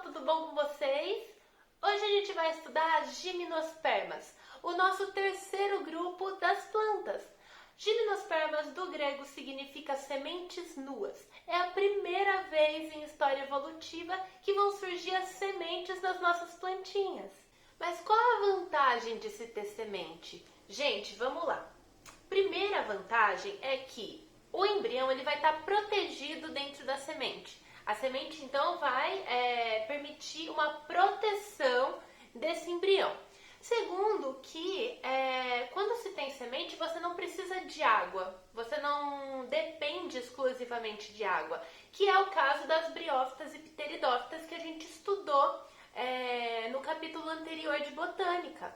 tudo bom com vocês? Hoje a gente vai estudar as gimnospermas, o nosso terceiro grupo das plantas. Gimnospermas do grego significa sementes nuas. É a primeira vez em história evolutiva que vão surgir as sementes das nossas plantinhas. Mas qual a vantagem de se ter semente? Gente, vamos lá. Primeira vantagem é que o embrião ele vai estar protegido dentro da semente. A semente, então, vai permitir uma proteção desse embrião. Segundo, que quando se tem semente, você não precisa de água. Você não depende exclusivamente de água, que é o caso das briófitas e pteridófitas que a gente estudou no capítulo anterior de botânica.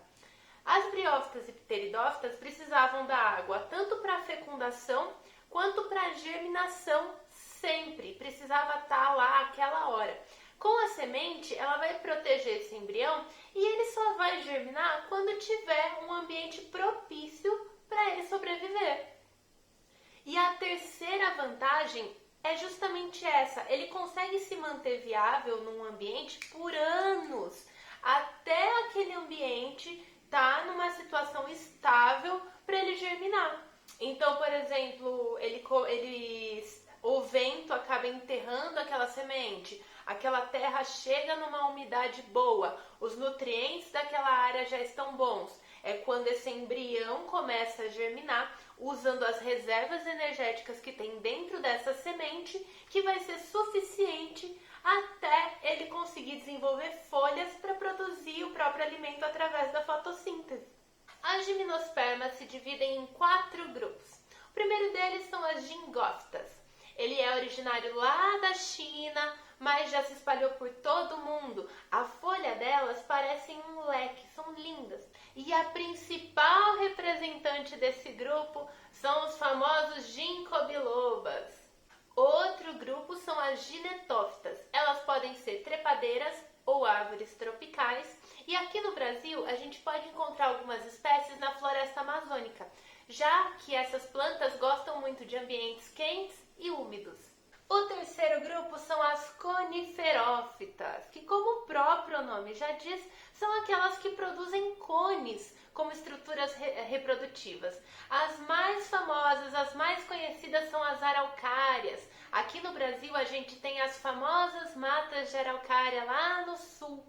As briófitas e pteridófitas precisavam da água tanto para fecundação quanto para germinação. Sempre precisava estar lá aquela hora. Com a semente, ela vai proteger esse embrião e ele só vai germinar quando tiver um ambiente propício para ele sobreviver. E a terceira vantagem é justamente essa: ele consegue se manter viável num ambiente por anos, até aquele ambiente estar numa situação estável para ele germinar. Então, por exemplo, o vento acaba enterrando aquela semente, aquela terra chega numa umidade boa, os nutrientes daquela área já estão bons. É quando esse embrião começa a germinar, usando as reservas energéticas que tem dentro dessa semente, que vai ser suficiente até ele conseguir desenvolver folhas para produzir o próprio alimento através da fotossíntese. As gimnospermas se dividem em 4 grupos. O primeiro deles são as gingófitas. Ele é originário lá da China, mas já se espalhou por todo o mundo. A folha delas parecem um leque, são lindas. E a principal representante desse grupo são os famosos ginkgo bilobas. Outro grupo são as ginetófitas. Elas podem ser trepadeiras ou árvores tropicais. E aqui no Brasil a gente pode encontrar algumas espécies na floresta amazônica, já que essas plantas gostam muito de ambientes quentes e úmidos. O terceiro grupo são as coniferófitas, que, como o próprio nome já diz, são aquelas que produzem cones como estruturas reprodutivas. As mais famosas, as mais conhecidas são as araucárias. Aqui no Brasil a gente tem as famosas matas de araucária lá no sul.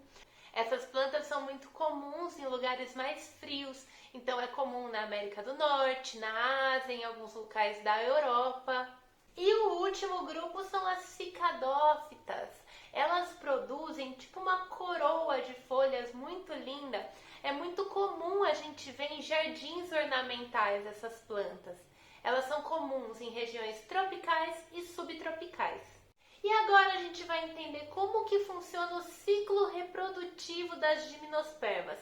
Essas plantas são muito comuns em lugares mais frios, então é comum na América do Norte, na Ásia, em alguns locais da Europa. E o último grupo são as cicadófitas. Elas produzem tipo uma coroa de folhas muito linda. É muito comum a gente ver em jardins ornamentais essas plantas. Elas são comuns em regiões tropicais e subtropicais. E agora a gente vai entender como que funciona o ciclo reprodutivo das gimnospermas.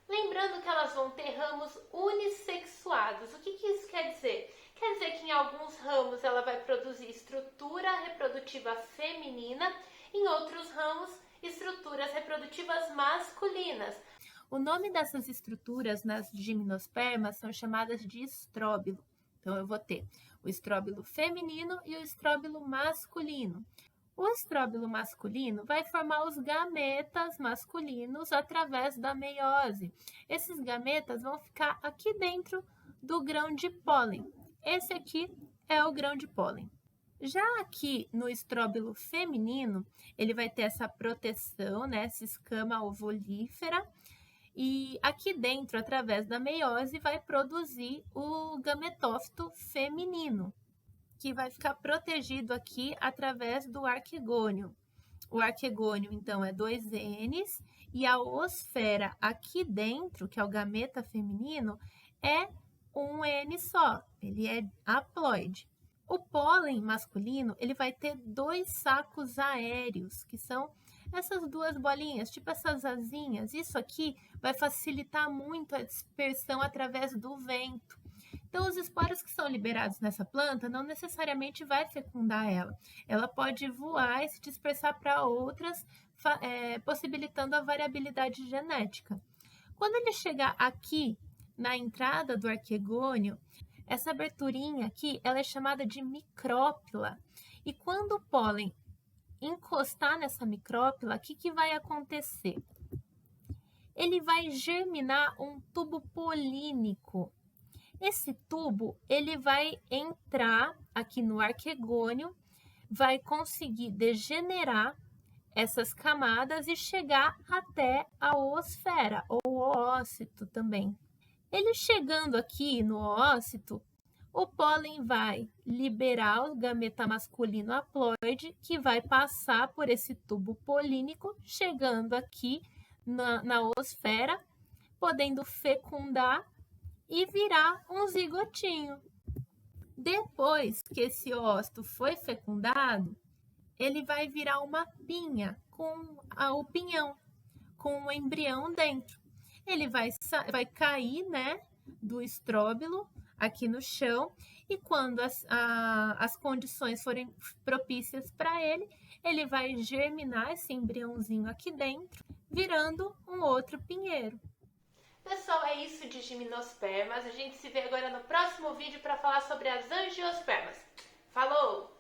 Lembrando que elas vão ter ramos unissexuados. O que isso quer dizer? Quer dizer que em alguns ramos ela vai produzir estrutura reprodutiva feminina, em outros ramos, estruturas reprodutivas masculinas. O nome dessas estruturas nas gimnospermas são chamadas de estróbilo. Então eu vou ter o estróbilo feminino e o estróbilo masculino. O estróbilo masculino vai formar os gametas masculinos através da meiose. Esses gametas vão ficar aqui dentro do grão de pólen. Esse aqui é o grão de pólen. Já aqui no estróbilo feminino, ele vai ter essa proteção, né, essa escama ovolífera. E aqui dentro, através da meiose, vai produzir o gametófito feminino, que vai ficar protegido aqui através do arquegônio. O arquegônio, então, é 2 N's, e a oosfera aqui dentro, que é o gameta feminino, é um N só, ele é haploide. O pólen masculino, ele vai ter 2 sacos aéreos, que são essas 2 bolinhas, tipo essas asinhas. Isso aqui vai facilitar muito a dispersão através do vento. Então, os esporos que são liberados nessa planta não necessariamente vai fecundar ela. Ela pode voar e se dispersar para outras, possibilitando a variabilidade genética. Quando ele chegar aqui na entrada do arquegônio, essa aberturinha aqui ela é chamada de micrópila. E quando o pólen encostar nessa micrópila, o que vai acontecer? Ele vai germinar um tubo polínico. Esse tubo, ele vai entrar aqui no arquegônio, vai conseguir degenerar essas camadas e chegar até a oosfera, ou oócito também. Ele chegando aqui no oócito, o pólen vai liberar o gameta masculino haploide, que vai passar por esse tubo polínico, chegando aqui na oosfera, podendo fecundar e virar um zigotinho. Depois que esse ócito foi fecundado, ele vai virar uma pinha com o pinhão, com o embrião dentro. Ele vai cair, né, do estróbilo aqui no chão, e quando as condições forem propícias para ele, ele vai germinar esse embriãozinho aqui dentro, virando um outro pinheiro. Pessoal, é isso de gimnospermas. A gente se vê agora no próximo vídeo para falar sobre as angiospermas. Falou!